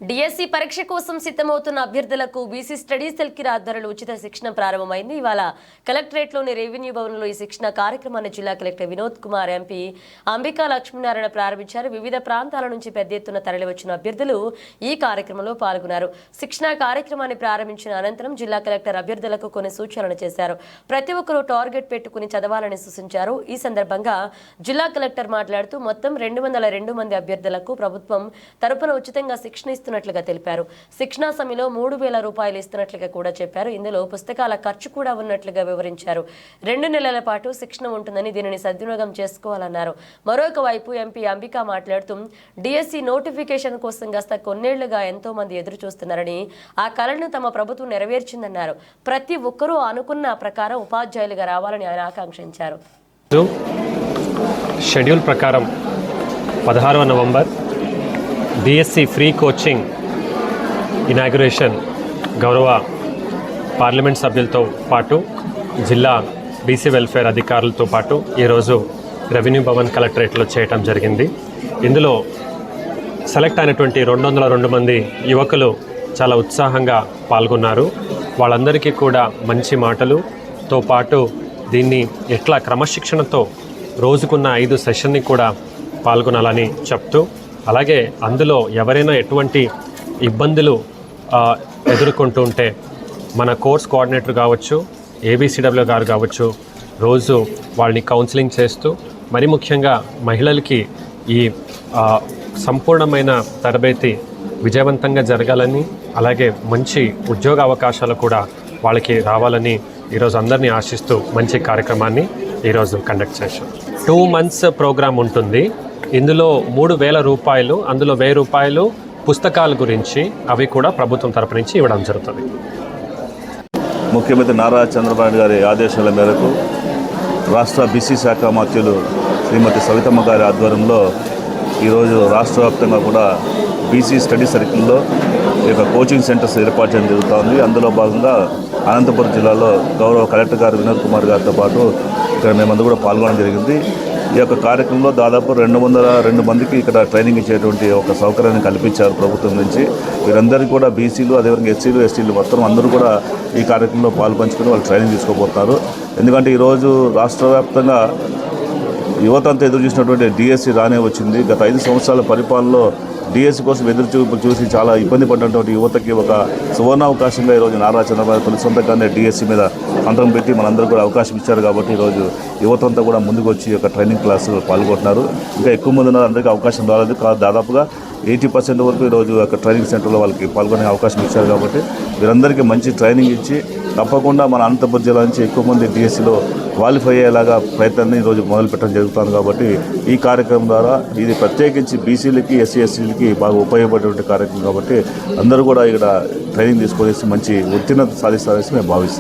DSC పరీక్ష కోసం సిద్ధమవుతున్న అభ్యర్థులకు బీసీ స్టడీ సెల్ కి ఆధ్వర్యంలో ఉచిత శిక్షణ ప్రారంభమైంది. ఇవాళ కలెక్టరేట్లోని రెవెన్యూ భవన్లో ఈ శిక్షణ కార్యక్రమాన్ని జిల్లా కలెక్టర్ వినోద్ కుమార్, ఎంపీ అంబికా లక్ష్మీనారాయణ ప్రారంభించారు. వివిధ ప్రాంతాల నుంచి పెద్ద ఎత్తున తరలివచ్చిన అభ్యర్థులు ఈ కార్యక్రమంలో పాల్గొన్నారు. శిక్షణ కార్యక్రమాన్ని ప్రారంభించిన అనంతరం జిల్లా కలెక్టర్ అభ్యర్థులకు కొన్ని సూచనలు చేశారు. ప్రతి ఒక్కరూ టార్గెట్ పెట్టుకుని చదవాలని సూచించారు. ఈ సందర్భంగా జిల్లా కలెక్టర్ మాట్లాడుతూ మొత్తం 202 మంది అభ్యర్థులకు ప్రభుత్వం తరపున ఉచితంగా శిక్షణ ఇస్తున్నట్లుగా తెలిపారు. శిక్షణా సమయంలో 3000 రూపాయలు ఇస్తున్నట్లుగా కూడా చెప్పారు. ఇందులో పుస్తకాల ఖర్చు కూడా ఉన్నట్లుగా వివరించారు. 2 నెలల పాటు శిక్షణ ఉంటుందని దీనిని సద్వినియోగం చేసుకోవాలన్నారు. మరొక వైపు ఎంపీ అంబికా మాట్లాడుతూ డిఎస్సి నోటిఫికేషన్ కోసం గత కొన్నేళ్లుగా ఎంతో మంది ఎదురు చూస్తున్నారని, ఆ కలను తమ ప్రభుత్వం నెరవేర్చిందన్నారు. ప్రతి ఒక్కరూ అనుకున్న ప్రకారం ఉపాధ్యాయులుగా రావాలని ఆయన ఆకాంక్షించారు. షెడ్యూల్ ప్రకారం 16వ నవంబర్ డిఎస్సి ఫ్రీ కోచింగ్ ఇనాగ్యురేషన్ గౌరవ పార్లమెంట్ సభ్యులతో పాటు జిల్లా బీసీ వెల్ఫేర్ అధికారులతో పాటు ఈరోజు రెవెన్యూ భవన్ కలెక్టరేట్లో చేయటం జరిగింది. ఇందులో సెలెక్ట్ అయినటువంటి 202 మంది యువకులు చాలా ఉత్సాహంగా పాల్గొన్నారు. వాళ్ళందరికీ కూడా మంచి మాటలుతో పాటు దీన్ని ఎట్లా క్రమశిక్షణతో రోజుకున్న 5 సెషన్ని కూడా పాల్గొనాలని చెప్తూ, అలాగే అందులో ఎవరైనా ఎటువంటి ఇబ్బందులు ఎదుర్కొంటూ ఉంటే మన కోర్స్ కోఆర్డినేటర్ కావచ్చు, ఏబీసీడబ్ల్యూ గారు కావచ్చు, రోజు వాళ్ళని కౌన్సిలింగ్ చేస్తూ, మరి ముఖ్యంగా మహిళలకి ఈ సంపూర్ణమైన తరబేతి విజయవంతంగా జరగాలని, అలాగే మంచి ఉద్యోగ అవకాశాలు కూడా వాళ్ళకి రావాలని ఈరోజు అందరినీ ఆశిస్తూ మంచి కార్యక్రమాన్ని ఈరోజు కండక్ట్ చేశాం. 2 months ప్రోగ్రామ్ ఉంటుంది. ఇందులో 3000 రూపాయలు, అందులో 1000 రూపాయలు పుస్తకాల గురించి అవి కూడా ప్రభుత్వం తరపు నుంచి ఇవ్వడం జరుగుతుంది. ముఖ్యమంత్రి నారా చంద్రబాబు గారి ఆదేశాల మేరకు రాష్ట్ర బీసీ శాఖ మంత్రులు శ్రీమతి సవితమ్మ గారి ఆధ్వర్యంలో ఈరోజు రాష్ట్ర వ్యాప్తంగా కూడా బీసీ స్టడీ సర్కిల్లో ఈ యొక్క కోచింగ్ సెంటర్స్ ఏర్పాటు చేయడం జరుగుతుంది. అందులో భాగంగా అనంతపురం జిల్లాలో గౌరవ కలెక్టర్ గారు వినోద్ కుమార్ గారితో పాటు ఇక్కడ మేమందరూ కూడా పాల్గొనడం జరిగింది. ఈ యొక్క కార్యక్రమంలో దాదాపు 202 మందికి ఇక్కడ ట్రైనింగ్ ఇచ్చేటువంటి ఒక సౌకర్యాన్ని కల్పించారు ప్రభుత్వం నుంచి. వీరందరికీ కూడా బీసీలు, అదేవిధంగా ఎస్సీలు, ఎస్టీలు మొత్తం అందరూ కూడా ఈ కార్యక్రమంలో పాల్పంచుకొని వాళ్ళు ట్రైనింగ్ తీసుకోబోతున్నారు. ఎందుకంటే ఈరోజు రాష్ట్ర వ్యాప్తంగా యువత అంతా ఎదురు చూసినటువంటి డిఎస్సి రానే వచ్చింది. గత 5 సంవత్సరాల పరిపాలనలో డిఎస్సి కోసం చూసి చాలా ఇబ్బంది పడినటువంటి యువతకి ఒక సువర్ణావకాశంగా ఈరోజు నారా చంద్రబాబు తొలి సొంతంగానే డిఎస్సి మీద సంతకం పెట్టి మనందరూ కూడా అవకాశం ఇచ్చారు. కాబట్టి ఈరోజు యువత అంతా కూడా ముందుకు వచ్చి ఒక ట్రైనింగ్ క్లాసు పాల్గొంటున్నారు. ఇంకా ఎక్కువ మంది ఉన్నారు, అందరికీ అవకాశం రాలేదు. దాదాపుగా 80% వరకు ఈరోజు ఒక ట్రైనింగ్ సెంటర్లో వాళ్ళకి పాల్గొనే అవకాశం ఇచ్చారు. కాబట్టి వీరందరికీ మంచి ట్రైనింగ్ ఇచ్చి తప్పకుండా మన అనంతపురం జిల్లా నుంచి ఎక్కువ మంది డిఎస్సిలో క్వాలిఫై అయ్యేలాగా ప్రయత్నాన్ని ఈరోజు మొదలుపెట్టడం జరుగుతుంది. కాబట్టి ఈ కార్యక్రమం ద్వారా ఇది ప్రత్యేకించి బీసీలకి, ఎస్సీ ఎస్సీలకి బాగా ఉపయోగపడేటువంటి కార్యక్రమం. కాబట్టి అందరూ కూడా ఇక్కడ ట్రైనింగ్ తీసుకొనేసి మంచి ఉత్తీర్ణత సాధిస్తారని మేము భావిస్తాం.